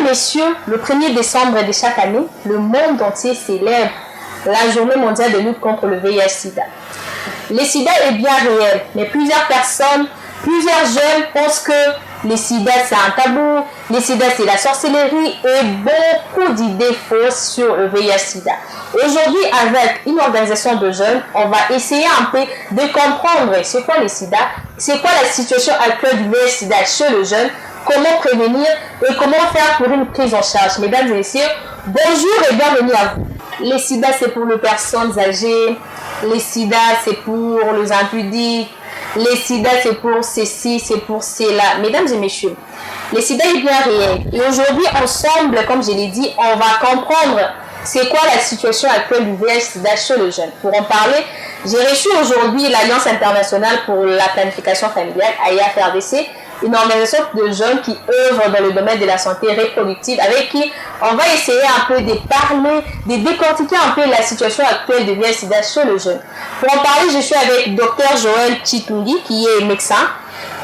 messieurs, le 1er décembre de chaque année, le monde entier célèbre la journée mondiale de lutte contre le VIH-Sida. Le sida est bien réel, mais plusieurs jeunes pensent que le sida c'est un tabou, le sida c'est la sorcellerie et beaucoup d'idées fausses sur le VIH-Sida. Aujourd'hui, avec une organisation de jeunes, on va essayer un peu de comprendre c'est quoi le sida, c'est quoi la situation actuelle du VIH-Sida chez le jeune, comment prévenir et comment faire pour une prise en charge. Mesdames et messieurs, bonjour et bienvenue à vous. Le sida c'est pour les personnes âgées, le sida c'est pour les impudiques, le sida c'est pour ceci, c'est pour cela. Mesdames et messieurs, le sida est bien réel. Et aujourd'hui, ensemble, comme je l'ai dit, on va comprendre c'est quoi la situation actuelle du VIH-Sida chez le jeune. Pour en parler, j'ai reçu aujourd'hui l'Alliance internationale pour la planification familiale, AIFRDC, une organisation de jeunes qui œuvrent dans le domaine de la santé reproductive, avec qui on va essayer un peu de parler, de décortiquer un peu la situation actuelle du VIH-Sida chez le jeune. Pour en parler, je suis avec Dr Joël Chitungi, qui est médecin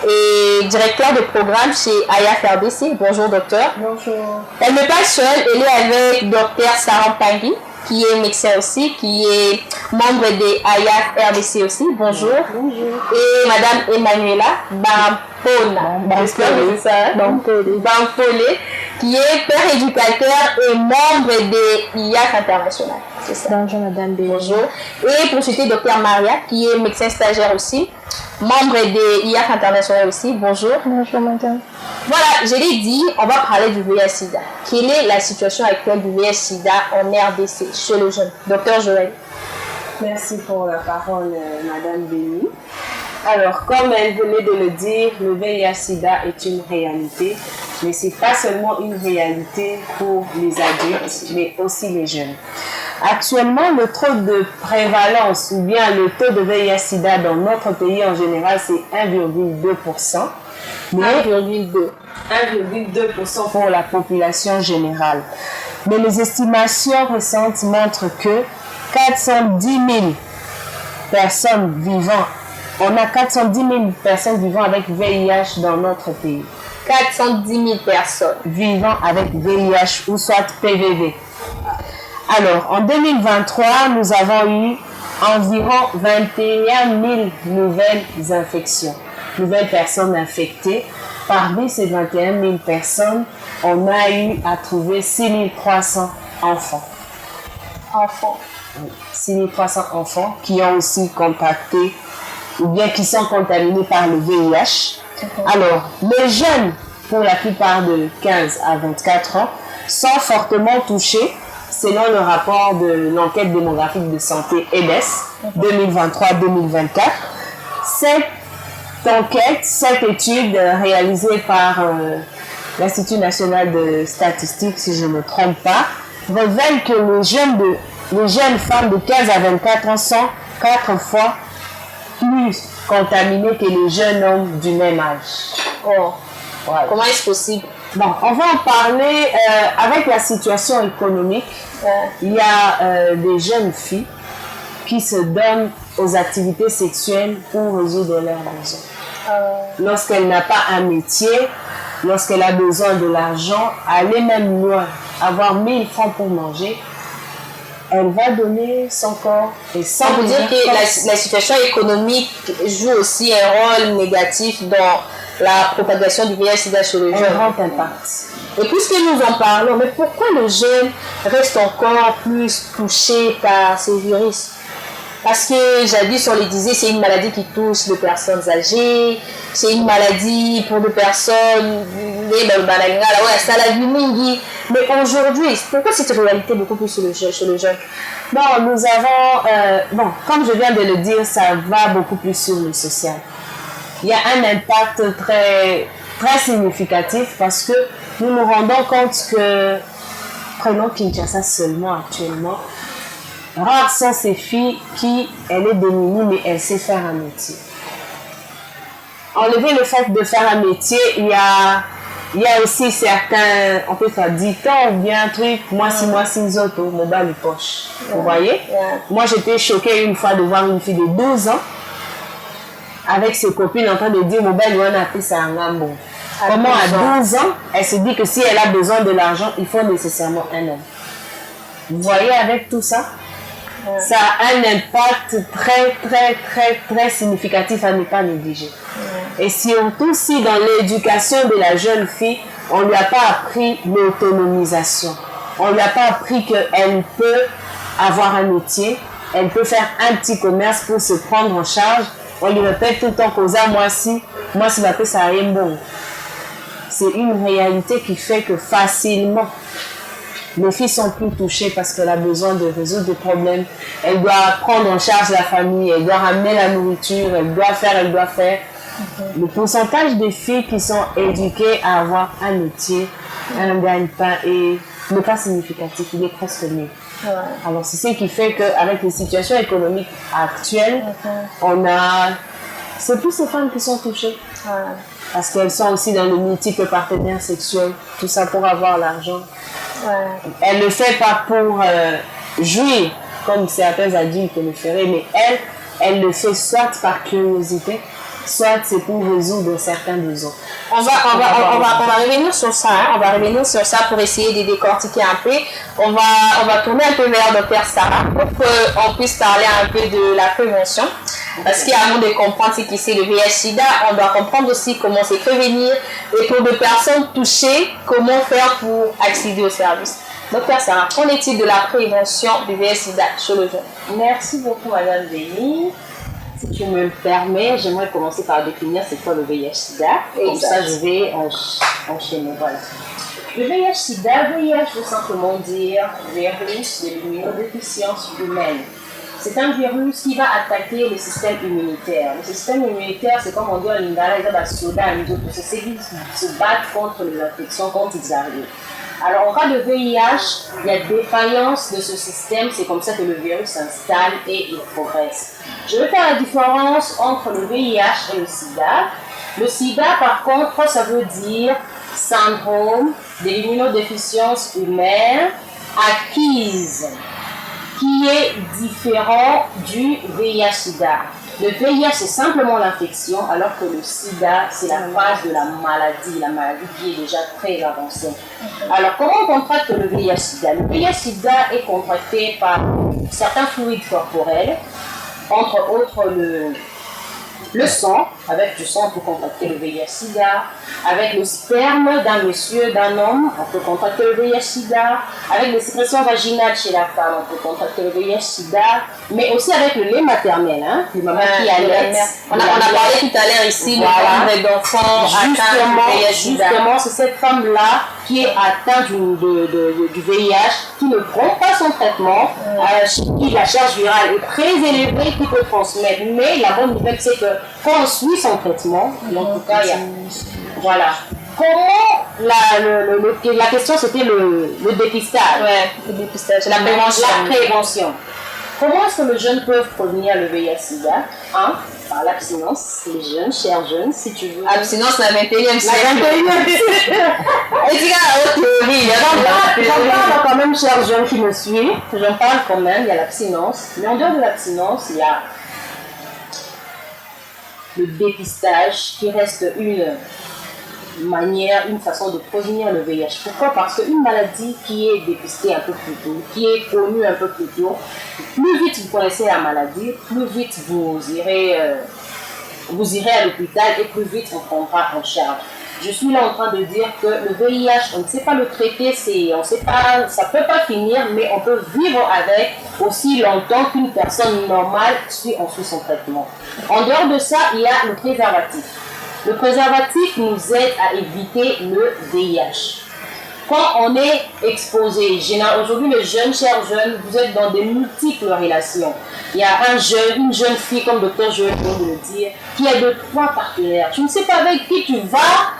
et directeur de programme chez AIFRDC. Bonjour docteur. Bonjour. Elle n'est pas seule, elle est avec docteur Sarah Pangui, qui est médecin aussi, qui est membre de AIFRDC aussi. Bonjour. Bonjour. Et madame Emmanuela Bampolé, qui est père éducateur et membre de IAF International. C'est ça. Bonjour madame. Bonjour. Et pour citer docteur Maria, qui est médecin stagiaire aussi, membre de IAF International aussi. Bonjour. Bonjour madame. Voilà, je l'ai dit, on va parler du VIH-Sida. Quelle est la situation actuelle du VIH-Sida en RDC chez le jeune? Docteur Joël. Merci pour la parole, madame Béni. Alors, comme elle venait de le dire, le VIH-Sida est une réalité, mais ce n'est pas seulement une réalité pour les adultes, mais aussi les jeunes. Actuellement, le taux de prévalence ou bien le taux de VIH-Sida dans notre pays en général, c'est 1,2%. 1,2% pour la population générale. Mais les estimations récentes montrent que 410 000 personnes vivant, on a 410 000 personnes vivant avec VIH dans notre pays. 410 000 personnes vivant avec VIH ou soit PVV. Alors, en 2023, nous avons eu environ 21 000 nouvelles infections, nouvelles personnes infectées. Parmi ces 21 000 personnes, on a eu à trouver 6 300 enfants. 6 300 enfants qui ont aussi contracté ou bien qui sont contaminés par le VIH. Alors, les jeunes, pour la plupart de 15 à 24 ans, sont fortement touchés selon le rapport de l'enquête démographique de santé EDES 2023-2024. Cette étude réalisée par l'Institut national de statistique, si je ne me trompe pas, révèle que les jeunes femmes de 15 à 24 ans sont 4 fois plus contaminés que les jeunes hommes du même âge. Oh, voilà. Comment est-ce possible? Bon, on va en parler avec la situation économique. Il y a des jeunes filles qui se donnent aux activités sexuelles pour résoudre leurs besoins. Lorsqu'elle n'a pas un métier, lorsqu'elle a besoin de l'argent, aller même loin, avoir 1000 francs pour manger, elle va donner son corps. Et ça veut dire que la situation économique joue aussi un rôle négatif dans la propagation du VIH-Sida chez les jeunes. Un grand impact. Et puisque nous en parlons, mais pourquoi le jeune reste encore plus touché par ces virus? Parce que jadis on les disait, c'est une maladie qui touche les personnes âgées, c'est une maladie pour des personnes, mais aujourd'hui, pourquoi cette réalité beaucoup plus chez le jeune? Bon, nous avons, comme je viens de le dire, ça va beaucoup plus sur le social. Il y a un impact très, très significatif parce que nous nous rendons compte que, prenons Kinshasa seulement actuellement, rares sont ces filles qui, elle est démunie, mais elle sait faire un métier. Enlever le fait de faire un métier, il y a aussi certains, on peut faire 10 ans ou bien un truc, moi si auto, mon bas les poches. Vous voyez? Moi j'étais choquée une fois de voir une fille de 12 ans avec ses copines en train de dire mon bas lui on a fait ça un gambo. Comment à 12 ans, elle se dit que si elle a besoin de l'argent, il faut nécessairement un homme. Vous voyez avec tout ça, ça a un impact très significatif à ne pas négliger. Et surtout si dans l'éducation de la jeune fille, on ne lui a pas appris l'autonomisation. On ne lui a pas appris qu'elle peut avoir un métier, elle peut faire un petit commerce pour se prendre en charge. On lui répète tout le temps qu'aux moi si ma paix, ça n'a rien bon. C'est une réalité qui fait que facilement, les filles sont plus touchées parce qu'elle a besoin de résoudre des problèmes. Elle doit prendre en charge la famille, elle doit ramener la nourriture, elle doit faire. Le pourcentage de filles qui sont éduquées à avoir un métier, un gagne-pain n'est pas significatif, il est presque nul. Alors c'est ce qui fait qu'avec les situations économiques actuelles, c'est plus ces femmes qui sont touchées. Parce qu'elles sont aussi dans le multiple partenaires sexuels, tout ça pour avoir l'argent. Elle ne le fait pas pour jouir, comme certains adultes le feraient, mais elle le fait soit par curiosité, soit c'est pour résoudre certains besoins. On va revenir sur ça, hein. On va revenir sur ça pour essayer de décortiquer un peu. On va tourner un peu vers Dr Sarah pour qu'on puisse parler un peu de la prévention. Parce qu'avant de comprendre ce qui c'est le VIH/SIDA, on doit comprendre aussi comment se prévenir et pour des personnes touchées, comment faire pour accéder au service. Dr Sarah, qu'en est-il de la prévention du VIH/SIDA chez le jeune? Merci beaucoup Madame Denis. Si tu me le permets, j'aimerais commencer par définir c'est quoi le VIH/SIDA. Comme ça, je vais enchaîner. Voilà. Le VIH/SIDA, VIH veut simplement dire virus de l'immunodéficience humaine. C'est un virus qui va attaquer le système immunitaire. Le système immunitaire, c'est comme on dit en lingala, il y a des soldats, c'est ceux qui se battent contre les infections quand ils arrivent. Alors, en cas de VIH, il y a défaillance de ce système, c'est comme ça que le virus s'installe et il progresse. Je vais faire la différence entre le VIH et le SIDA. Le SIDA, par contre, ça veut dire syndrome de l'immunodéficience humaine acquise, qui est différent du VIH/SIDA. Le VIH, c'est simplement l'infection, alors que le SIDA, c'est la phase de la maladie qui est déjà très avancée. Alors, comment on contracte le VIH/SIDA? Le VIH/SIDA est contracté par certains fluides corporels, entre autres le sang, avec du sang pour contracter le VIH/SIDA, avec le sperme d'un monsieur, d'un homme, on peut contracter le VIH/SIDA, avec les sécrétions vaginales chez la femme, on peut contracter le VIH/SIDA, mais aussi avec le lait maternel, hein, le maman qui allait. On a parlé tout à l'heure ici, le nombre d'enfants atteints du VIH/SIDA. Justement, c'est cette femme-là qui est atteinte du VIH, qui ne prend pas son traitement, qui la charge virale est très élevée, qui peut transmettre. Mais la bonne nouvelle, c'est que quand on suit son traitement, en tout cas, voilà. Comment la question c'était le dépistage. Le dépistage, la prévention. La prévention. Comment est-ce que les jeunes peuvent prévenir le VIH/SIDA? Par l'abstinence, les jeunes, chers jeunes, si tu veux. Abstinence, la 21e siècle. J'en parle quand même, chers jeunes qui me suivent. J'en parle quand même, il y a l'abstinence. Mais en dehors de l'abstinence, il y a le dépistage qui reste une façon de prévenir le VIH. Pourquoi? Parce qu'une maladie qui est dépistée un peu plus tôt, qui est connue un peu plus tôt, plus vite vous connaissez la maladie, plus vite vous irez à l'hôpital et plus vite on prendra en charge. Je suis là en train de dire que le VIH, on ne sait pas le traiter, on ne sait pas, ça ne peut pas finir, mais on peut vivre avec aussi longtemps qu'une personne normale suit son traitement. En dehors de ça, il y a le préservatif. Le préservatif nous aide à éviter le VIH. Quand on est exposé, aujourd'hui les jeunes, chers jeunes, vous êtes dans des multiples relations. Il y a une jeune fille, comme Dr Joël vient de le dire, qui a 2-3 partenaires. Tu ne sais pas avec qui tu vas,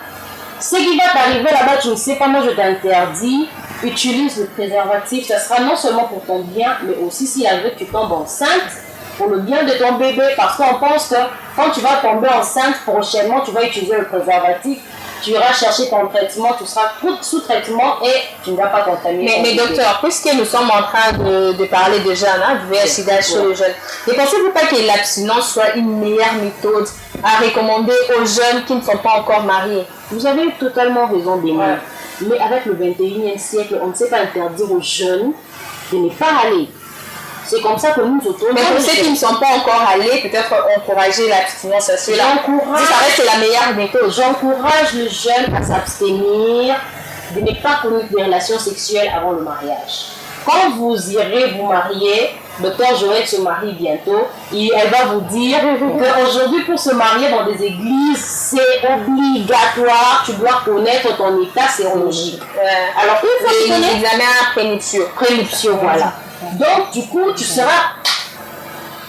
ce qui va t'arriver là-bas, tu ne sais pas, moi je t'interdis. Utilise le préservatif, ça sera non seulement pour ton bien, mais aussi si avec tu tombes enceinte, pour le bien de ton bébé, parce qu'on pense que quand tu vas tomber enceinte, prochainement, tu vas utiliser le préservatif, tu iras chercher ton traitement, tu seras sous traitement et tu ne vas pas contaminer. Mais docteur, puisque nous sommes en train de parler de jeunes, du VIH/SIDA chez les jeunes, ne pensez-vous pas que l'abstinence soit une meilleure méthode à recommander aux jeunes qui ne sont pas encore mariés? Vous avez totalement raison, Béni. Ouais. Mais avec le 21e siècle, on ne sait pas interdire aux jeunes de ne pas aller. C'est comme ça que nous autour. Mais pour ceux qui ne sont pas encore allés, peut-être encourager l'abstinence. Ça reste la meilleure méthode. J'encourage les jeunes à s'abstenir, de ne pas connaître des relations sexuelles avant le mariage. Quand vous irez vous marier, docteur Joël se marie bientôt, elle va vous dire qu'aujourd'hui pour se marier dans des églises, c'est obligatoire, tu dois connaître ton état sérologique. Alors une fois que tu connais l'examen prénuptiaux, voilà. Donc du coup, tu auras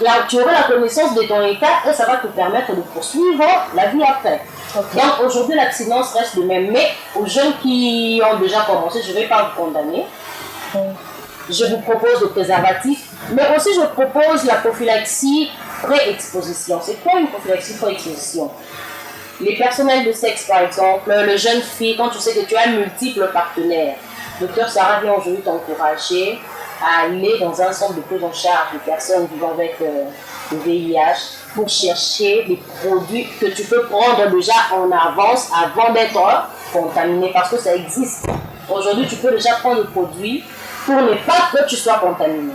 la connaissance de ton état et ça va te permettre de poursuivre la vie après. Okay. Donc aujourd'hui l'abstinence reste le même, mais aux jeunes qui ont déjà commencé, je ne vais pas vous condamner. Je vous propose le préservatif, mais aussi je propose la prophylaxie pré-exposition. C'est quoi une prophylaxie pré-exposition? Les personnels de sexe, par exemple, les jeunes filles, quand tu sais que tu as multiples partenaires, docteur Sarah vient aujourd'hui t'encourager à aller dans un centre de prise en charge de personnes vivant avec le VIH pour chercher des produits que tu peux prendre déjà en avance avant d'être contaminé, parce que ça existe. Aujourd'hui, tu peux déjà prendre le produit pour ne pas que tu sois contaminé.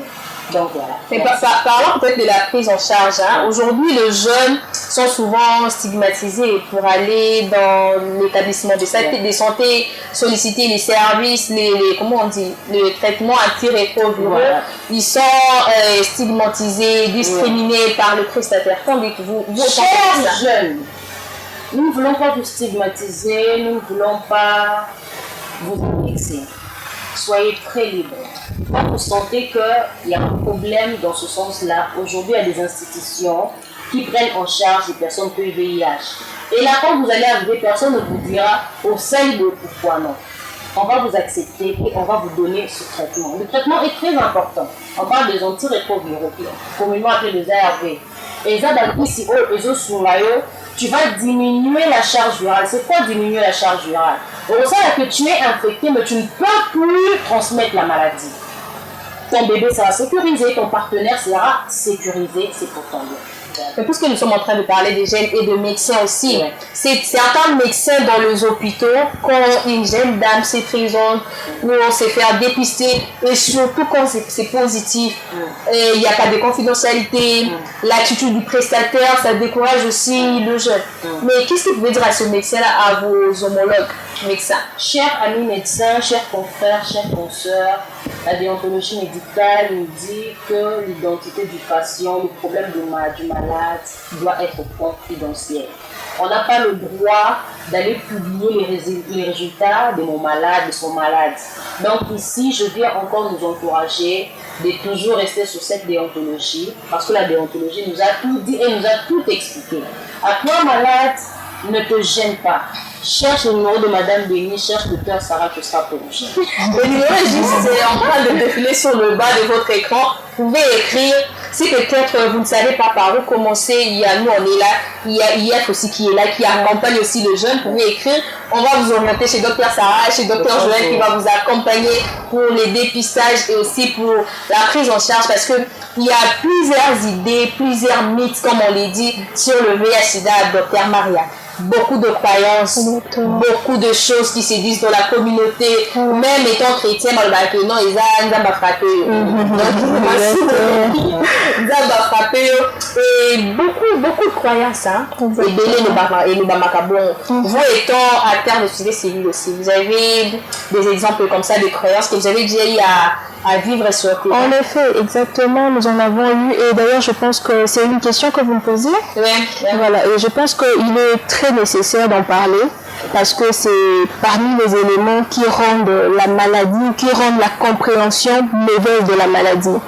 Donc voilà. Mais parlons peut-être de la prise en charge. Hein. Aujourd'hui, les jeunes sont souvent stigmatisés pour aller dans l'établissement de santé, solliciter les services, le traitement antirétroviraux. Voilà. Ils sont stigmatisés, discriminés par le prestataire. Tandis que vous chers jeunes, nous ne voulons pas vous stigmatiser, nous ne voulons pas vous indexer. Soyez très libres. Quand vous sentez qu'il y a un problème dans ce sens-là, aujourd'hui, il y a des institutions qui prennent en charge les personnes VIH. Et là, quand vous allez arriver, personne ne vous dira au sein de pourquoi non. On va vous accepter et on va vous donner ce traitement. Le traitement est très important. On parle des antirétroviraux, communément appelés les ARV. Et ça, ici, tu vas diminuer la charge virale. C'est quoi diminuer la charge virale? On sait que tu es infecté, mais tu ne peux plus transmettre la maladie. Ton bébé sera sécurisé, ton partenaire sera sécurisé, c'est pour ton bien. Mais puisque nous sommes en train de parler des jeunes et de médecins aussi, ouais. C'est certains médecins dans les hôpitaux, quand une jeune dame se présente, où on se fait dépister, et surtout quand c'est positif, il n'y a pas de confidentialité, l'attitude du prestataire, ça décourage aussi le jeune. Mais qu'est-ce que vous pouvez dire à ce médecin-là, à vos homologues médecins? Chers amis médecins, chers confrères, chers consoeurs, la déontologie médicale nous dit que l'identité du patient, le problème du malade doit être confidentiel. On n'a pas le droit d'aller publier les résultats de mon malade, de son malade. Donc ici, je viens encore nous encourager de toujours rester sur cette déontologie, parce que la déontologie nous a tout dit et nous a tout expliqué. À toi malade, ne te gêne pas. Cherche le numéro de Madame Béni, cherche le docteur Sarah, tu seras protégé. Le numéro est juste en train de défiler sur le bas de votre écran. Vous pouvez écrire. Si peut-être vous ne savez pas par où commencer, nous on est là. Il y a IF aussi qui est là, qui accompagne aussi les jeunes. Vous pouvez écrire. On va vous orienter chez docteur Sarah, chez docteur Joël qui va vous accompagner pour les dépistages et aussi pour la prise en charge, parce qu'il y a plusieurs idées, plusieurs mythes, comme on l'a dit, sur le VIH/SIDA, docteur Maria. Beaucoup de croyances, beaucoup de choses qui se disent dans la communauté, même étant chrétien, non, ils ont frappé. Et beaucoup de croyances, hein. Et le Bamakabon. Vous étant acteur de sujet civil aussi, vous avez des exemples comme ça de croyances que vous avez déjà eu à vivre sur terre. En effet, exactement, nous en avons eu, et d'ailleurs je pense que c'est une question que vous me posez. Voilà, et je pense qu'il est très nécessaire d'en parler, parce que c'est parmi les éléments qui rendent la maladie, qui rendent la compréhension mauvaise de la maladie.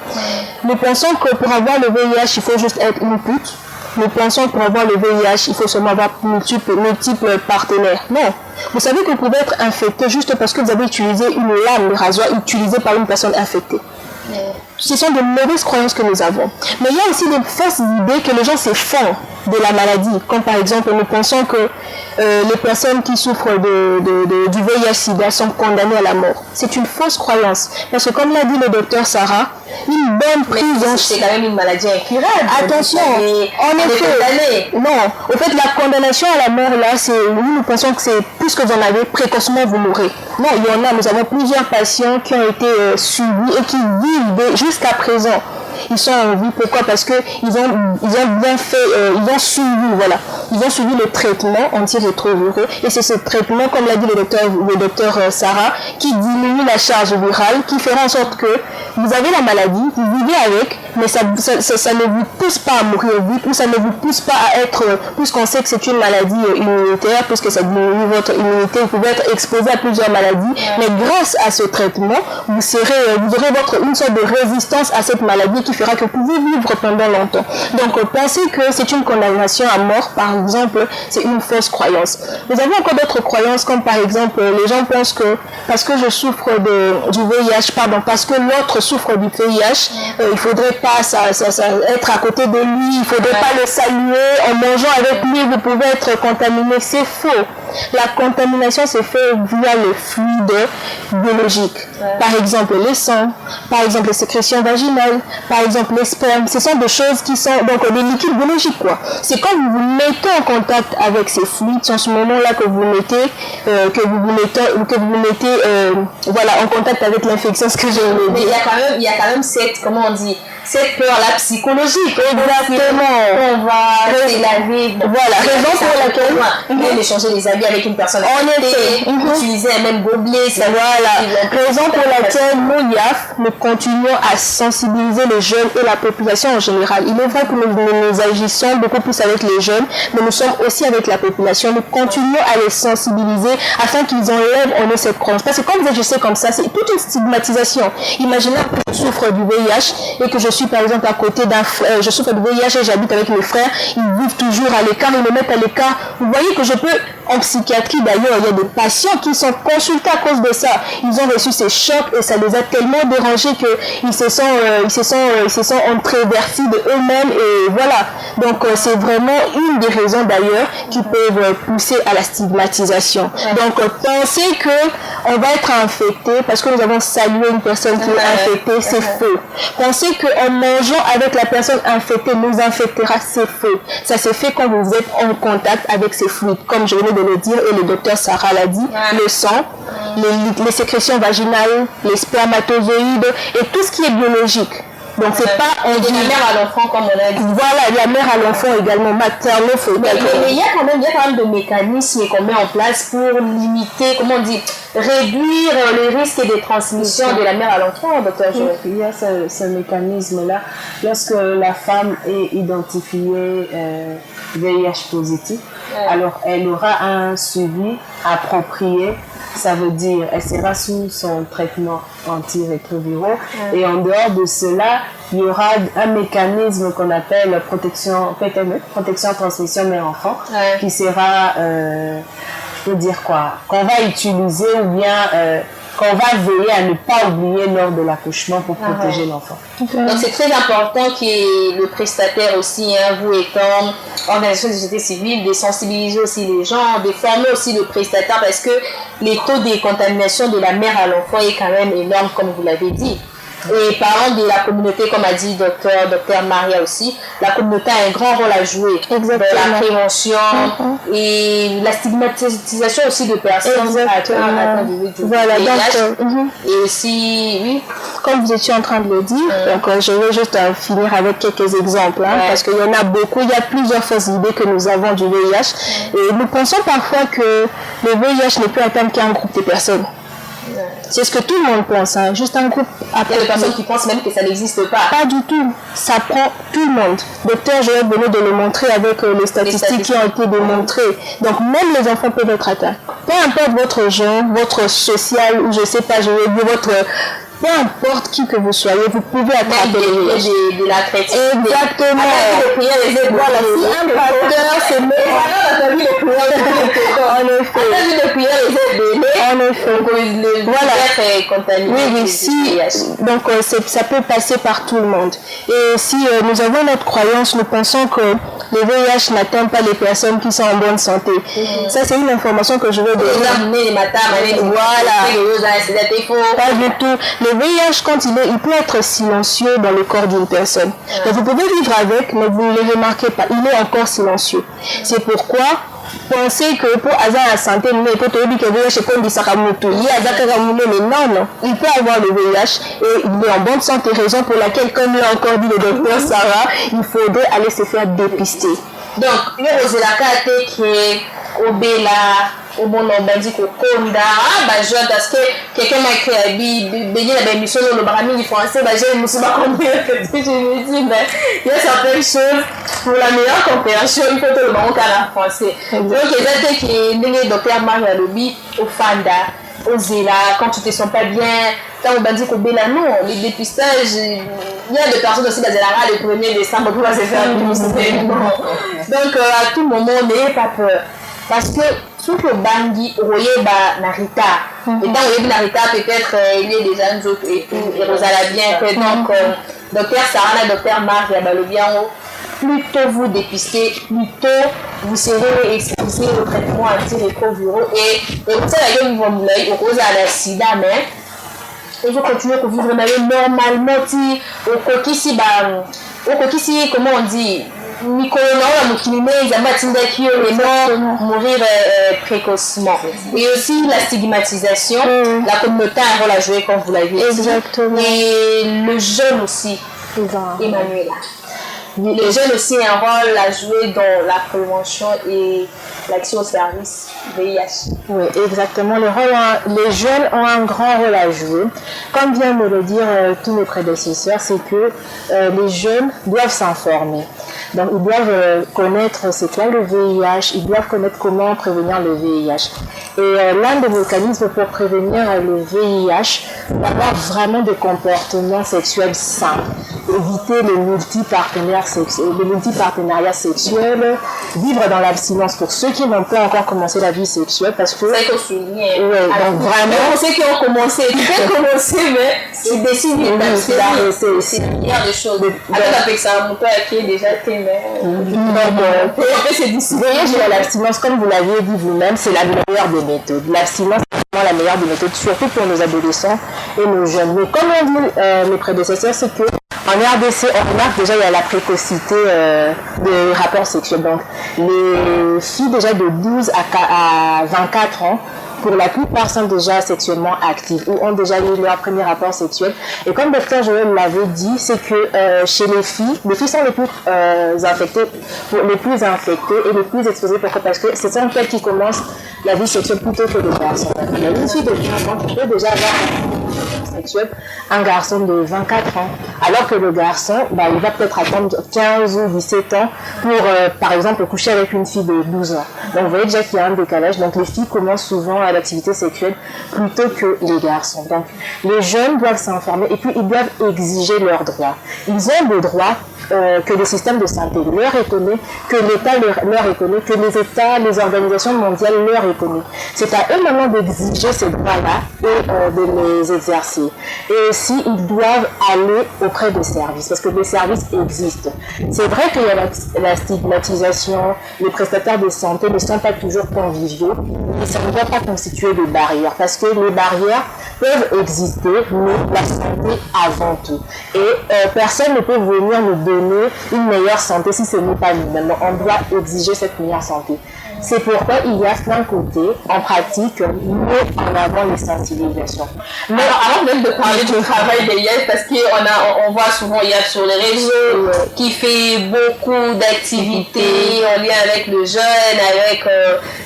Nous pensons que pour avoir le VIH, il faut juste être une pute. Nous pensons que pour avoir le VIH, il faut seulement avoir multiples partenaires. Non. Vous savez que vous pouvez être infecté juste parce que vous avez utilisé une lame de rasoir utilisée par une personne infectée. ce sont de mauvaises croyances que nous avons. Mais il y a aussi des fausses idées que les gens se font de la maladie. Comme par exemple, nous pensons que les personnes qui souffrent du VIH-Sida sont condamnées à la mort. C'est une fausse croyance. Parce que comme l'a dit le docteur Sarah, une bonne prise en... C'est quand même une maladie incurable. Attention, en effet, non. Au fait, la condamnation à la mort, là, nous pensons que c'est plus que vous en avez, précocement vous mourrez. Non, il y en a, nous avons plusieurs patients qui ont été suivis et qui vivent jusqu'à présent. Ils sont en vie. Pourquoi? Parce que ils ont bien fait, ils ont suivi le traitement antirétroviraux. Et c'est ce traitement, comme l'a dit le docteur Sarah, qui diminue la charge virale, qui fera en sorte que vous avez la maladie, vous vivez avec, mais ça ne vous pousse pas à mourir vite, ou ça ne vous pousse pas à être, puisqu'on sait que c'est une maladie immunitaire, puisque ça diminue votre immunité, vous pouvez être exposé à plusieurs maladies, mais grâce à ce traitement, vous aurez une sorte de résistance à cette maladie qui fera que vous pouvez vivre pendant longtemps. Donc, penser que c'est une condamnation à mort, par exemple, c'est une fausse croyance. Nous avons encore d'autres croyances, comme par exemple, les gens pensent que parce que je souffre du VIH, parce que l'autre souffre du VIH, il faudrait pas être à côté de lui, il faudrait pas le saluer, en mangeant avec lui, vous pouvez être contaminé. C'est faux. La contamination se fait via le fluide biologique. Par exemple, les sangs, par exemple, les sécrétions vaginales, par exemple, les spermes. Ce sont des choses qui sont donc des liquides biologiques, quoi. C'est quand vous vous mettez en contact avec ces fluides, c'est en ce moment-là que vous mettez, en contact avec l'infection, ce que je voulais dire. Mais il y a quand même cette peur-là psychologique. Exactement. On va se laver. Voilà, raison pour laquelle on peut échanger les habits avec une personne. En effet. Utiliser un même gobelet. Voilà. Raison pour laquelle nous, IAF, nous continuons à sensibiliser les jeunes et la population en général. Il est vrai que nous agissons beaucoup plus avec les jeunes, mais nous sommes aussi avec la population. Nous continuons à les sensibiliser afin qu'ils enlèvent en eux cette croyance. Parce que quand vous agissez comme ça, c'est toute une stigmatisation. Imaginez que je souffre du VIH et que je suis par exemple à côté d'un frère, je souffre du VIH et j'habite avec mes frères, ils vivent toujours à l'écart, ils me mettent à l'écart. Vous voyez que je peux, en psychiatrie d'ailleurs, il y a des patients qui sont consultés à cause de ça. Ils ont reçu ces chocs et ça les a tellement dérangés qu'ils se sont introvertis de eux-mêmes et voilà. Donc c'est vraiment une des raisons d'ailleurs qui peuvent pousser à la stigmatisation. Donc penser que on va être infecté parce que nous avons salué une personne qui est infectée, c'est faux. Penser qu'en mangeant avec la personne infectée nous infectera, c'est faux. Ça se fait quand vous êtes en contact avec ces fluides, comme je venais de le dire et le docteur Sarah l'a dit, le sang, les sécrétions vaginales, les spermatozoïdes et tout ce qui est biologique. Donc c'est pas de la mère à l'enfant comme on a dit. Voilà, la mère à l'enfant également, maternelle. Mais il y a quand même des mécanismes qu'on met en place pour limiter, réduire les risques de transmission de la mère à l'enfant, docteur Joël. Il y a ce mécanisme-là. Lorsque la femme est identifiée VIH positif, alors elle aura un suivi approprié. Ça veut dire elle sera sous son traitement antirétroviraux et en dehors de cela, il y aura un mécanisme qu'on appelle protection PTME, protection transmission mère-enfant, qui sera, qu'on va utiliser ou bien qu'on va veiller à ne pas oublier lors de l'accouchement pour protéger l'enfant. Donc c'est très important que le prestataire aussi, vous étant organisation de société civile, de sensibiliser aussi les gens, de former aussi le prestataire parce que les taux de contamination de la mère à l'enfant est quand même énorme comme vous l'avez dit. Et parlant de la communauté, comme a dit docteur Maria aussi, la communauté a un grand rôle à jouer dans la prévention et la stigmatisation aussi de personnes atteintes du VIH. Et aussi, comme vous étiez en train de le dire, donc je vais juste finir avec quelques exemples, parce qu'il y en a beaucoup, il y a plusieurs fausses idées que nous avons du VIH. Et nous pensons parfois que le VIH ne peut atteindre qu'un groupe de personnes. C'est ce que tout le monde pense, juste un groupe. Il y a des personnes qui pensent même que ça n'existe pas. Pas du tout. Ça prend tout le monde. Docteur Joël venait de le montrer avec les statistiques qui ont été démontrées. Donc même les enfants peuvent être atteints. Peu importe votre genre, votre social, ou je sais pas, je vais dire peu importe qui que vous soyez, vous pouvez attraper le VIH. De la traite. Exactement. Voilà, si un pasteur se met... En effet. Voilà. Oui, si, donc ça peut passer par tout le monde. Et si nous avons notre croyance, nous pensons que le VIH n'atteint pas les personnes qui sont en bonne santé. Ça, c'est une information que je veux donner. Voilà. Pas du tout. Le VIH, quand il peut être silencieux dans le corps d'une personne. Donc, vous pouvez vivre avec, mais vous ne le remarquez pas. Il est encore silencieux. C'est pourquoi pensez que pour avoir la santé, il peut avoir le VIH et il est en bonne santé, raison pour laquelle, comme l'a encore dit le docteur Sarah, il faudrait aller se faire dépister. Donc, il y a des actes qui au Béla, au bon nom, dit que Konda, je parce que quelqu'un m'a écrit, il y a des missions dans le barami du français, j'ai une moussima combien que je me dis, mais il y a certaines choses pour la meilleure compréhension, il faut que le baron en français. Donc, il y a des qui est docteur Maria Lobi, au Fanda, au Zéla, quand tu te sens pas bien, quand on dit qu'au Béla, non, les dépistages, il y a des personnes aussi dans le 1er décembre pour se faire dépister. Donc, à tout moment, n'ayez pas peur. Parce que tout le bandi, Royeba Narita, et dans Royeba Narita, peut-être il y a des gens autres et tout, et Rosala bien fait. Donc, docteur Sarah, docteur Marc, Balobian, plutôt vous dépistez, plutôt vous serez exposé au traitement antirétroviraux. Et vous savez, vous voulez, Rosala Sida, mais il faut continuer à vivre normalement, au coquissi, comment on dit? Mourir précocement. Et aussi la stigmatisation, la communauté a un rôle à jouer comme vous l'avez dit. Exactement. Et le jeune aussi, Emmanuela. Les jeunes aussi ont un rôle à jouer dans la prévention et l'action au service VIH. Oui, exactement. Les jeunes ont un grand rôle à jouer. Comme vient de le dire tous mes prédécesseurs, c'est que les jeunes doivent s'informer. Donc, ils doivent connaître c'est quoi le VIH, ils doivent connaître comment prévenir le VIH. Et l'un des mécanismes pour prévenir le VIH, c'est d'avoir vraiment des comportements sexuels sains. Éviter les multipartenariats sexuels, vivre dans l'abstinence pour ceux qui n'ont pas encore commencé la vie sexuelle, parce que... C'est qu'on souligne. Ouais, donc vraiment... Pour ceux qui ont commencé, tu peux commencer, mais tu décides d'arrêter aussi. Il y a des choses. Avec ça, mon père qui est déjà témoin. Donc, c'est décidé. L'abstinence, comme vous l'aviez dit vous-même, c'est la meilleure des méthodes. L'abstinence, c'est vraiment la meilleure des méthodes, surtout pour nos adolescents et nos jeunes. Mais comme l'ont dit mes prédécesseurs, c'est que en RDC, on remarque déjà il y a la précocité des rapports sexuels. Donc, les filles déjà de 12 à 24 ans, pour la plupart sont déjà sexuellement actives ou ont déjà eu leur premier rapport sexuel. Et comme Dr Joël l'avait dit, c'est que chez les filles sont les plus infectées et les plus exposées. Pourquoi? Parce que c'est sont elles qui commencent la vie sexuelle plutôt que les garçons. Il y a une fille de 15 ans qui peut déjà avoir sexuelle, un garçon de 24 ans, alors que le garçon, il va peut-être attendre 15 ou 17 ans pour, par exemple, coucher avec une fille de 12 ans. Donc, vous voyez déjà qu'il y a un décalage. Donc, les filles commencent souvent à l'activité sexuelle plutôt que les garçons. Donc, les jeunes doivent s'informer et puis ils doivent exiger leurs droits. Ils ont le droit que le système de santé leur reconnaît, que l'État leur reconnaît, que les États, les organisations mondiales leur reconnaissent. C'est à eux maintenant d'exiger ces droits-là et de les exercer. Et aussi, ils doivent aller auprès des services, parce que les services existent. C'est vrai qu'il y a la stigmatisation, les prestataires de santé ne sont pas toujours conviviaux, mais ça ne doit pas constituer des barrières, parce que les barrières peuvent exister, mais la santé avant tout. Et personne ne peut venir nous donner une meilleure santé si ce n'est pas nous-mêmes. On doit exiger cette meilleure santé. C'est pourquoi il y a plein côtés en pratique, mais en avant les sensibilisations. Mais avant même de parler du travail des IES, parce qu'on voit souvent IES sur les réseaux qui fait beaucoup d'activités en lien avec le jeune, avec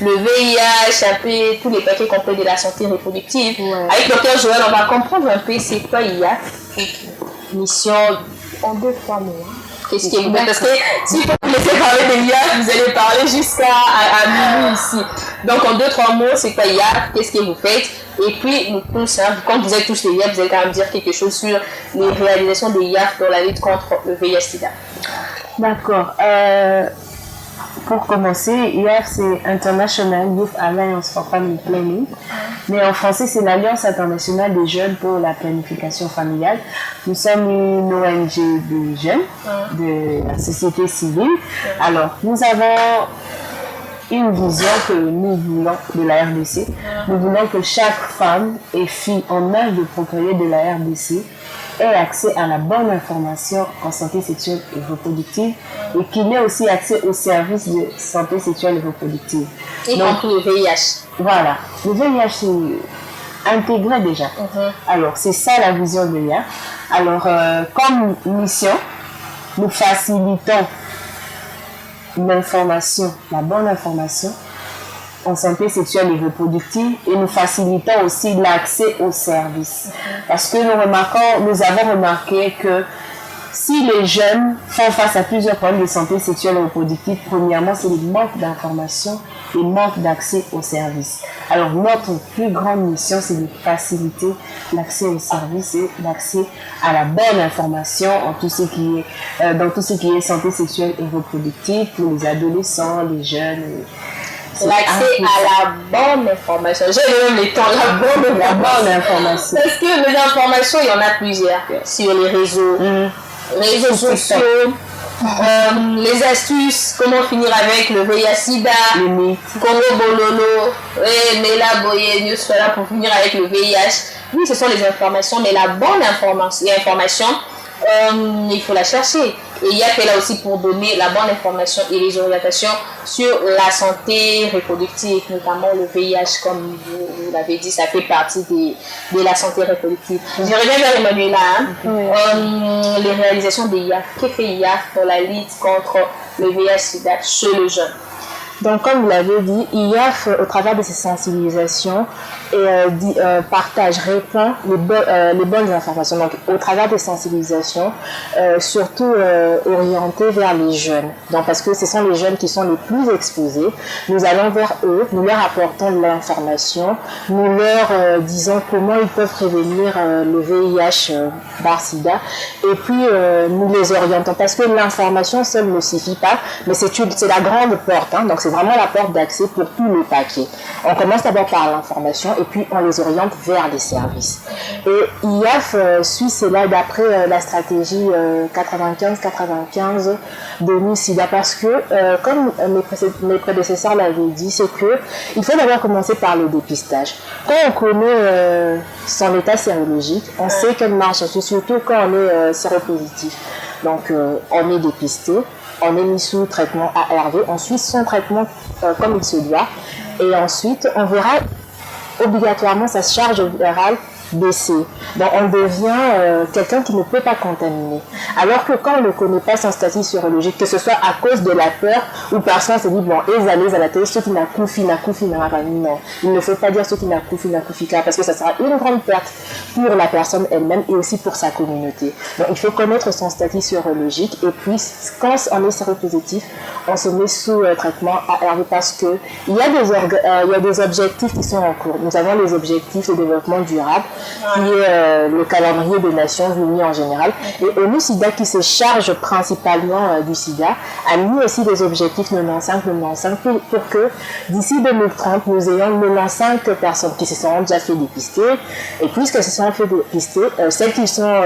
le VIH, un peu tous les paquets qu'on peut de la santé reproductive. Avec Dr Joël, on va comprendre un peu c'est quoi IES. Mission en 2-3 mois. Qu'est-ce qui est bon? Parce que si vous laissez parler de IAC, vous allez parler jusqu'à minuit ici. Donc en 2-3 mots, c'est quoi IAC? Qu'est-ce que vous faites? Et puis, nous tous, quand vous êtes tous les IAF, vous allez quand même dire quelque chose sur les réalisations des IAF dans la lutte contre le VIH-Sida. D'accord. Pour commencer, IAF, c'est International Youth Alliance for Family Planning. Mais en français, c'est l'Alliance internationale des jeunes pour la planification familiale. Nous sommes une ONG de jeunes, de la société civile. Alors, nous avons une vision que nous voulons de la RDC. Nous voulons que chaque femme et fille en âge de procréer de la RDC ait accès à la bonne information en santé sexuelle et reproductive et qu'il ait aussi accès aux services de santé sexuelle et reproductive. Y compris le VIH. Voilà. Le VIH, c'est intégré déjà. Alors, c'est ça la vision de l'IA. Alors, comme mission, nous facilitons l'information, la bonne information en santé sexuelle et reproductive et nous facilitons aussi l'accès aux services. Parce que nous avons remarqué que si les jeunes font face à plusieurs problèmes de santé sexuelle et reproductive, premièrement, c'est le manque d'information et le manque d'accès aux services. Alors, notre plus grande mission, c'est de faciliter l'accès aux services et l'accès à la bonne information dans tout ce qui est santé sexuelle et reproductive pour les adolescents, les jeunes. L'accès à la bonne information. J'ai même les temps, la bonne information. Parce que les informations, il y en a plusieurs sur les réseaux. Réseaux sociaux, les astuces, comment finir avec le VIH-Sida, Congo Bololo, Mela Boye, Newsfella pour finir avec le VIH. Oui, ce sont les informations, mais la bonne information, il faut la chercher. Et il y a que là aussi pour donner la bonne information et les orientations sur la santé reproductive, notamment le VIH, comme vous l'avez dit, ça fait partie de la santé reproductive. Je reviens vers Emmanuela. Les réalisations des IAF. Que fait IAF pour la lutte contre le VIH-Sida chez le jeune? Donc, comme vous l'avez dit, IAF, au travers de ses sensibilisations, partage, répond les bonnes informations. Donc, au travers des sensibilisations, surtout orientées vers les jeunes. Donc, parce que ce sont les jeunes qui sont les plus exposés. Nous allons vers eux, nous leur apportons de l'information, nous leur disons comment ils peuvent prévenir le VIH SIDA, et puis nous les orientons. Parce que l'information seule ne suffit pas, mais c'est la grande porte. Donc, c'est vraiment la porte d'accès pour tout le paquet. On commence d'abord par l'information et puis on les oriente vers les services. Et IAF suit cela d'après la stratégie 95-95 de NICIDA parce que, comme mes prédécesseurs l'avaient dit, c'est que il faut d'abord commencer par le dépistage. Quand on connaît son état sérologique, on sait quelle marche, surtout quand on est séropositif. Donc, on est dépisté. On est mis sous traitement ARV, on suit son traitement comme il se doit, et ensuite on verra obligatoirement sa charge virale baisser. Donc on devient quelqu'un qui ne peut pas contaminer. Alors que quand on ne connaît pas son statut sérologique, que ce soit à cause de la peur, ou parce qu'on se dit, bon, à la télé, ce qui n'a koufi, non. Il ne faut pas dire ce qui n'a koufi, parce que ça sera une grande perte pour la personne elle-même et aussi pour sa communauté. Donc il faut connaître son statut sérologique et puis quand on est séropositif, on se met sous traitement ARV parce que il y a des objectifs qui sont en cours. Nous avons les objectifs de développement durable, qui est le calendrier des Nations Unies en général. Et ONU-SIDA, qui se charge principalement du SIDA, a mis aussi des objectifs 95 pour que d'ici 2030, nous ayons 95 personnes qui se sont déjà fait dépister. Et puisque se sont fait dépister, celles qui sont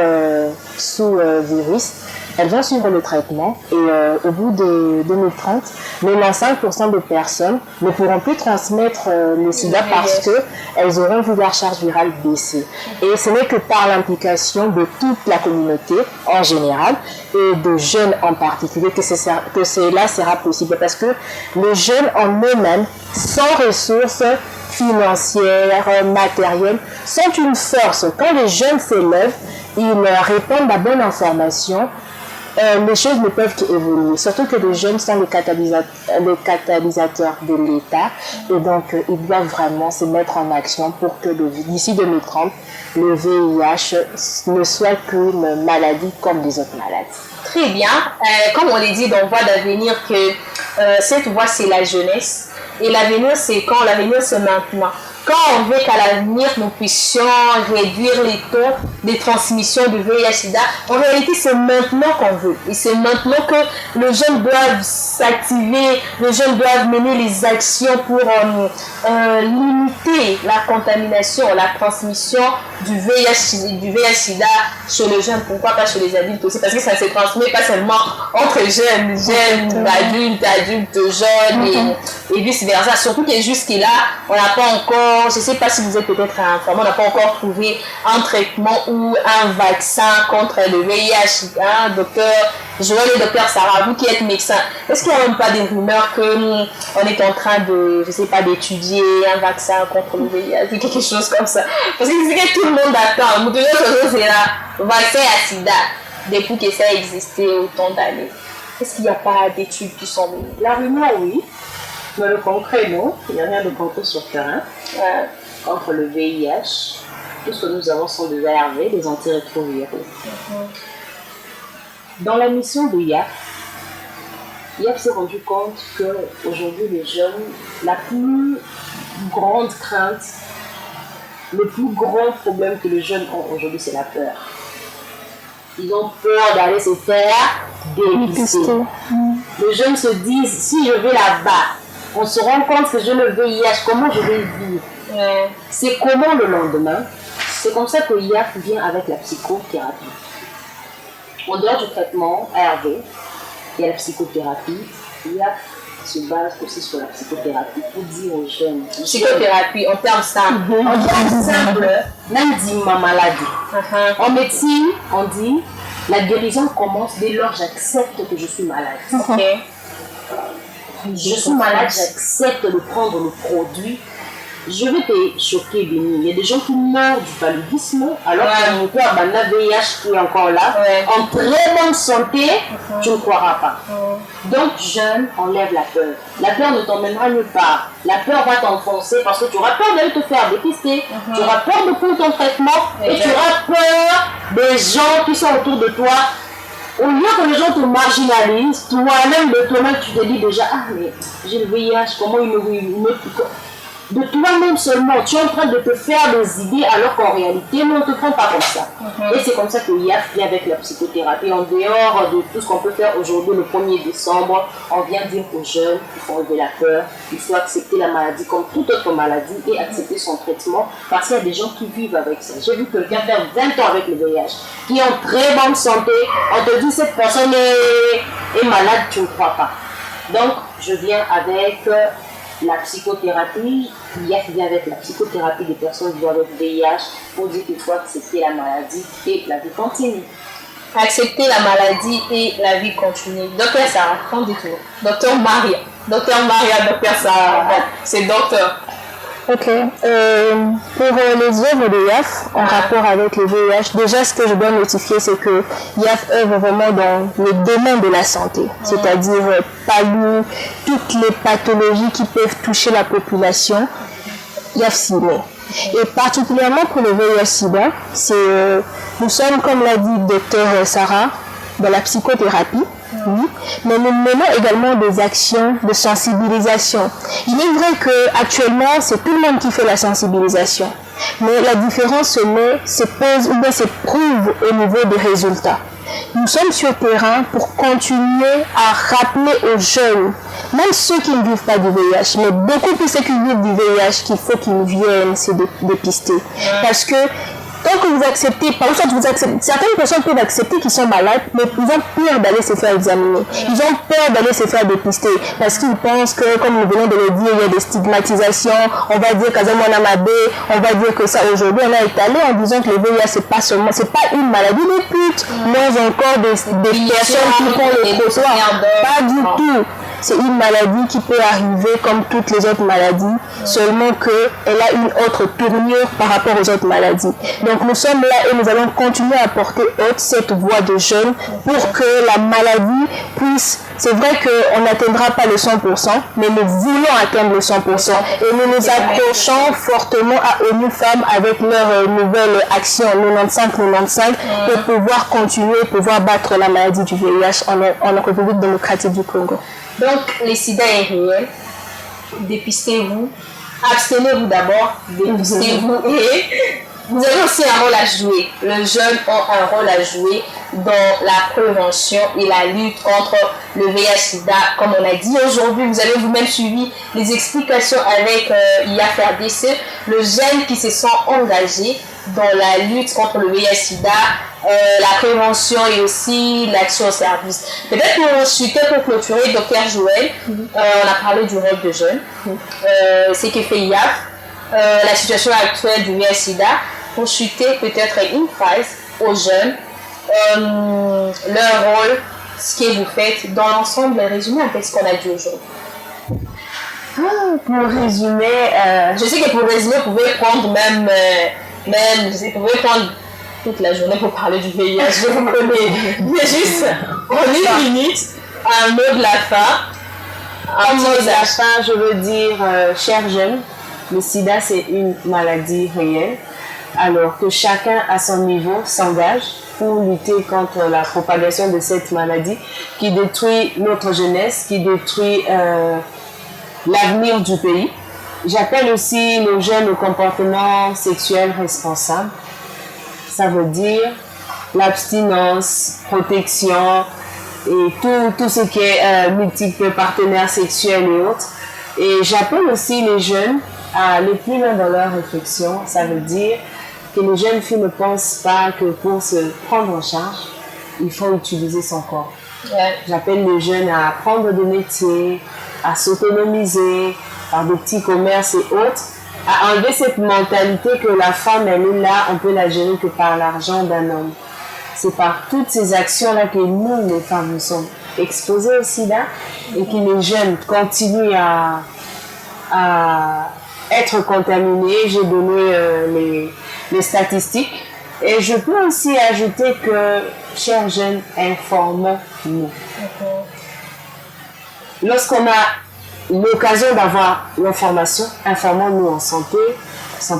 sous virus, elles vont suivre le traitement et au bout de 2030, 95% de personnes ne pourront plus transmettre le sida parce qu'elles auront vu leur charge virale baisser. Et ce n'est que par l'implication de toute la communauté en général et de jeunes en particulier que cela sera possible. Parce que les jeunes en eux-mêmes, sans ressources financières, matérielles, sont une force. Quand les jeunes s'élèvent, ils répondent la bonne information. Les choses ne peuvent qu'évoluer, surtout que les jeunes sont les catalysateurs de l'État et donc ils doivent vraiment se mettre en action pour que d'ici 2030, le VIH ne soit qu'une maladie comme les autres maladies. Très bien. Comme on l'a dit dans Voix d'avenir, que cette voie c'est la jeunesse et l'avenir c'est quand? L'avenir c'est maintenant. quand on veut qu'à l'avenir, nous puissions réduire les taux de transmission du VIH-Sida, en réalité, c'est maintenant qu'on veut. Et c'est maintenant que les jeunes doivent s'activer, les jeunes doivent mener les actions pour limiter la contamination, la transmission du VIH-Sida chez les jeunes. Pourquoi pas chez les adultes aussi? Parce que ça ne se transmet pas seulement entre jeunes, adultes, jeunes et vice-versa. Surtout que jusque-là, on n'a pas encore, je ne sais pas si vous êtes peut-être informé, on n'a pas encore trouvé un traitement ou un vaccin contre le VIH. Docteur Joël et docteur Sarah, vous qui êtes médecin, est-ce qu'il n'y a même pas des rumeurs qu'on est en train de, je ne sais pas, d'étudier un vaccin contre le VIH, quelque chose comme ça? Parce que c'est que tout le monde attend. Nous, c'est là, vaccin à sida, depuis que ça a existé autant d'années. Est-ce qu'il n'y a pas d'études qui sont menées? La rumeur, oui. Mais le concret, non. Il n'y a rien de concret sur le terrain. Contre le VIH, tout ce que nous avons sont des ARV, des antirétroviraux. Dans la mission de IAF s'est rendu compte qu'aujourd'hui, les jeunes, la plus grande crainte, le plus grand problème que les jeunes ont aujourd'hui, c'est la peur. Ils ont peur d'aller se faire dépister. Les jeunes se disent, si je vais là-bas, on se rend compte que j'ai le VIH, comment je vais vivre? C'est comment le lendemain? C'est comme ça que IAF vient avec la psychothérapie. En dehors du traitement ARV, il y a la psychothérapie. IAF se base aussi sur la psychothérapie pour dire aux jeunes. Psychothérapie, en termes simples. En termes simples, même dit ma maladie. En médecine, on dit la guérison commence dès lors j'accepte que je suis malade. Je suis malade, j'accepte de prendre le produit. Je vais te choquer, Béni. Il y a des gens qui meurent du paludisme alors que mon père, le VIH qui est encore là, en très bonne santé, tu ne croiras pas. Donc, jeune, enlève la peur. La peur ne t'emmènera nulle part. La peur va t'enfoncer parce que tu auras peur d'aller te faire dépister, tu auras peur de prendre ton traitement et tu auras peur des gens qui sont autour de toi. Au lieu que les gens te marginalisent, toi-même de toi-même, tu te dis déjà, ah mais j'ai le VIH, comment il me de toi-même seulement, tu es en train de te faire des idées alors qu'en réalité, nous, on ne te prend pas comme ça. Et c'est comme ça que IAF vient avec la psychothérapie. En dehors de tout ce qu'on peut faire aujourd'hui, le 1er décembre, on vient dire aux jeunes qu'il faut enlever la peur, il faut accepter la maladie comme toute autre maladie et accepter son traitement parce qu'il y a des gens qui vivent avec ça. J'ai vu quelqu'un faire 20 ans avec le VIH, qui est en très bonne santé, on te dit cette personne est malade, tu ne crois pas. Donc, je viens avec la psychothérapie, IAF vient avec la psychothérapie des personnes vivant avec VIH pour dire qu'il faut accepter la maladie et la vie continue. Accepter la maladie et la vie continue. Docteur Sarah, qu'en dites-vous? Docteur Maria, docteur Sarah, c'est docteur. Ok. Pour les œuvres de IAF en rapport avec le VIH, déjà ce que je dois notifier, c'est que IAF œuvre vraiment dans le domaine de la santé, c'est-à-dire palud, toutes les pathologies qui peuvent toucher la population, IAF s'y met. Et particulièrement pour le VIH-Sida, nous sommes, comme l'a dit docteur Sarah, dans la psychothérapie. Oui, mais nous menons également des actions de sensibilisation. Il est vrai qu'actuellement, c'est tout le monde qui fait la sensibilisation. Mais la différence se prouve au niveau des résultats. Nous sommes sur le terrain pour continuer à rappeler aux jeunes, même ceux qui ne vivent pas du VIH, mais beaucoup plus ceux qui vivent du VIH, qu'il faut qu'ils viennent se dépister. Parce que tant que vous acceptez, certaines personnes peuvent accepter qu'ils sont malades, mais ils ont peur d'aller se faire examiner. Ils ont peur d'aller se faire dépister parce qu'ils pensent que, comme nous venons de le dire, il y a des stigmatisations. On va dire qu'Azamon Amadé, on va dire que ça aujourd'hui, on a étalé en disant que le VIH, c'est pas une maladie de pute. Moins encore des personnes qui font le trottoir. Pas du tout. C'est une maladie qui peut arriver comme toutes les autres maladies, seulement qu'elle a une autre tournure par rapport aux autres maladies. Donc nous sommes là et nous allons continuer à porter haute cette voix de jeunes pour que la maladie puisse... C'est vrai qu'on n'atteindra pas le 100%, mais nous voulons atteindre le 100%. Et nous nous accrochons fortement à ONU Femmes avec leur nouvelle action 95-95 pour pouvoir continuer, pouvoir battre la maladie du VIH en République démocratique du Congo. Donc, le sida est réel. Dépistez-vous. Abstenez-vous d'abord, dépistez-vous et vous avez aussi un rôle à jouer. Les jeunes ont un rôle à jouer dans la prévention et la lutte contre le VIH-Sida. Comme on a dit aujourd'hui, vous avez vous-même suivi les explications avec IAFRDC, le jeune qui se sent engagé dans la lutte contre le VIH-Sida, la prévention et aussi l'action au service. Peut-être pour chuter, pour clôturer, Dr Joël, on a parlé du rôle de jeunes, c'est que fait IAF, la situation actuelle du VIH-Sida, pour chuter peut-être une phrase aux jeunes, leur rôle, ce que vous faites dans l'ensemble, résumé avec ce qu'on a dit aujourd'hui. Pour résumer, je sais que pour résumer, vous pouvez prendre vous pouvez prendre toute la journée pour parler du VIH, je vous connais. Mais juste, en 1 minute, un mot de la fin. Un mot de la fin, je veux dire, chers jeunes, le sida c'est une maladie réelle. Alors que chacun à son niveau s'engage pour lutter contre la propagation de cette maladie qui détruit notre jeunesse, qui détruit l'avenir du pays. J'appelle aussi nos jeunes au comportement sexuel responsable. Ça veut dire l'abstinence, protection et tout ce qui est multiples partenaires sexuels et autres. Et j'appelle aussi les jeunes à aller plus loin dans leur réflexion. Ça veut dire que les jeunes filles ne pensent pas que pour se prendre en charge, il faut utiliser son corps. Ouais. J'appelle les jeunes à apprendre des métiers, à s'autonomiser par des petits commerces et autres, à enlever cette mentalité que la femme, elle est là, on peut la gérer que par l'argent d'un homme. C'est par toutes ces actions-là que nous, les femmes, nous sommes exposées au sida et que les jeunes continuent à être contaminés. J'ai donné les statistiques. Et je peux aussi ajouter que, chers jeunes, informons-nous. Lorsqu'on a l'occasion d'avoir l'information, informons-nous en santé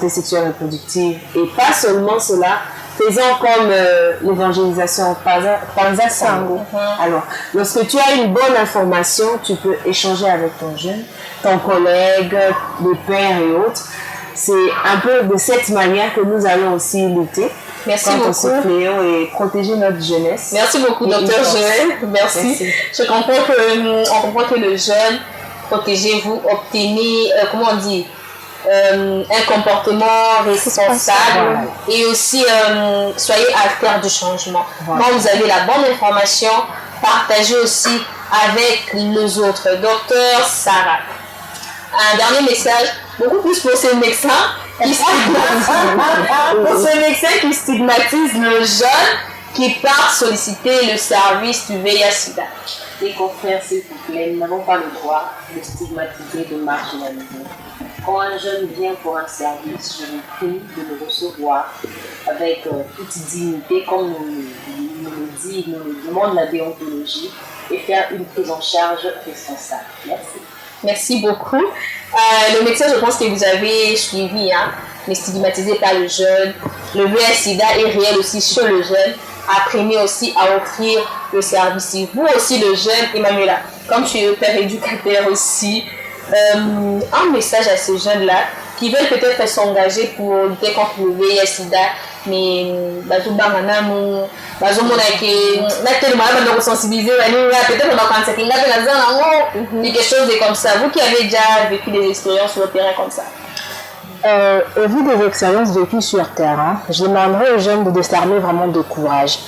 sexuelle et reproductive. Et pas seulement cela, faisons comme l'évangélisation Panza Sango. Alors, lorsque tu as une bonne information, tu peux échanger avec ton jeune, ton collègue, les pères et autres. C'est un peu de cette manière que nous allons aussi lutter contre ce fléau et protéger notre jeunesse. Merci beaucoup, Dr Joël. Merci. Je comprends que le jeune, protégez-vous, obtenez, un comportement responsable et aussi soyez acteurs du changement. Voilà. Quand vous avez la bonne information, partagez aussi avec les autres. Docteur Sarah, un dernier message, beaucoup plus pour ces médecins qui stigmatisent le jeune qui part solliciter le service du VIH-Sida. Les confrères, s'il vous plaît, nous n'avons pas le droit de stigmatiser, de marginaliser. Quand un jeune vient pour un service, je vous prie de le recevoir avec toute dignité, comme nous le demande la déontologie, et faire une prise en charge responsable. Merci. Merci beaucoup. Le médecin, je pense que vous avez suivi, ne stigmatisez pas le jeune. Le VIH-Sida est réel aussi chez le jeune. Apprenez aussi à offrir le service. Vous aussi, le jeune, Emmanuela, comme tu es père éducateur aussi, un message à ces jeunes-là qui veulent peut-être s'engager pour lutter contre le VIH-Sida, mais peut-être quelque chose de comme ça. Vous qui avez déjà vécu des expériences sur le terrain comme ça. Au vu des expériences vécues sur terrain, je demanderais aux jeunes de s'armer vraiment de courage.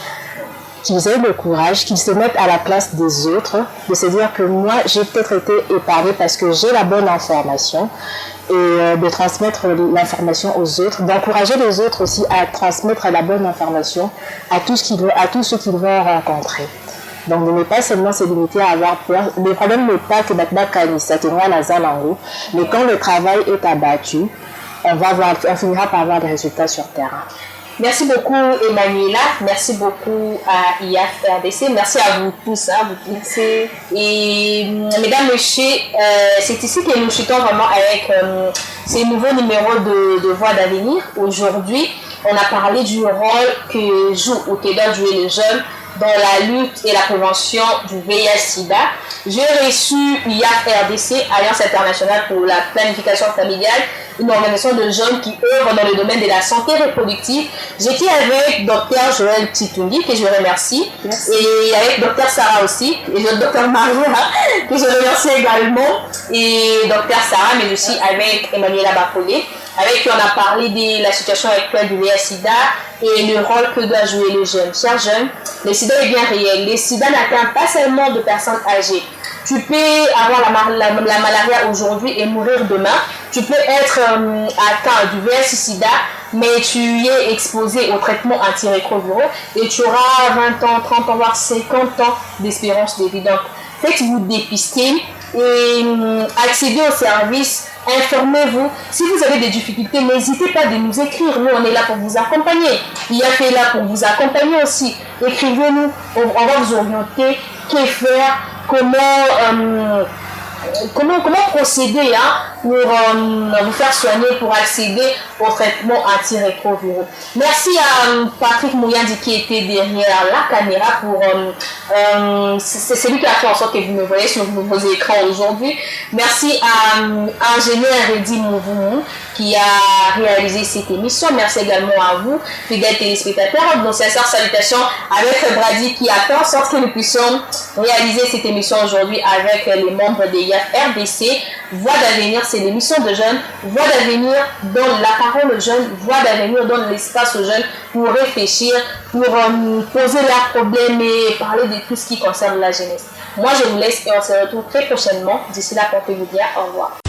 Qu'ils aient le courage, qu'ils se mettent à la place des autres, de se dire que moi, j'ai peut-être été épargnée parce que j'ai la bonne information et de transmettre l'information aux autres, d'encourager les autres aussi à transmettre la bonne information à tous ceux qu'ils vont rencontrer. Donc, de ne pas seulement se limiter à avoir peur. Le problème n'est pas que mais quand le travail est abattu, on finira par avoir des résultats sur terrain. Merci beaucoup Emmanuela, merci beaucoup à IAFRDC, merci à vous tous. Merci. Et mesdames, messieurs, c'est ici que nous chutons vraiment avec ces nouveaux numéros de Voix d'avenir. Aujourd'hui, on a parlé du rôle que joue ou que doit jouer les jeunes dans la lutte et la prévention du VIH-Sida. J'ai reçu IAF-RDC, Alliance internationale pour la planification familiale, une organisation de jeunes qui œuvrent dans le domaine de la santé reproductive. J'étais avec Dr Joël Titouni, que je remercie, et avec Dr Sarah aussi, et Dr Maria, que je remercie également, et Dr Sarah, mais aussi avec Emmanuela Bacolé, avec qui on a parlé de la situation actuelle du VIH-Sida et le rôle que doit jouer le jeune. Chers jeunes, le sida est bien réel. Le sida n'atteint pas seulement de personnes âgées. Tu peux avoir la malaria aujourd'hui et mourir demain. Tu peux être atteint du VIH-Sida, mais tu es exposé au traitement antirétroviraux et tu auras 20 ans, 30 ans, voire 50 ans d'espérance de vie. Donc, faites-vous dépister et accédez au service. Informez-vous. Si vous avez des difficultés, n'hésitez pas de nous écrire. Nous, on est là pour vous accompagner. IAF est là pour vous accompagner aussi. Écrivez-nous. On va vous orienter. Que faire? Comment procéder pour vous faire soigner, pour accéder au traitement antirétroviraux. Merci à Patrick Mouyandi qui était derrière la caméra pour c'est lui qui a fait en sorte que vous me voyez sur vos écrans aujourd'hui. Merci à ingénieur Reddy Mouvoumou qui a réalisé cette émission. Merci également à vous, fidèles téléspectateurs. Donc, sincères salutations avec Brady qui a fait en sorte que nous puissions réaliser cette émission aujourd'hui avec les membres de IAF RDC. Voix d'avenir, c'est l'émission de jeunes. Voix d'avenir donne la parole aux jeunes. Voix d'avenir donne l'espace aux jeunes pour réfléchir, pour poser leurs problèmes et parler de tout ce qui concerne la jeunesse. Moi, je vous laisse et on se retrouve très prochainement. D'ici là, portez-vous bien. Au revoir.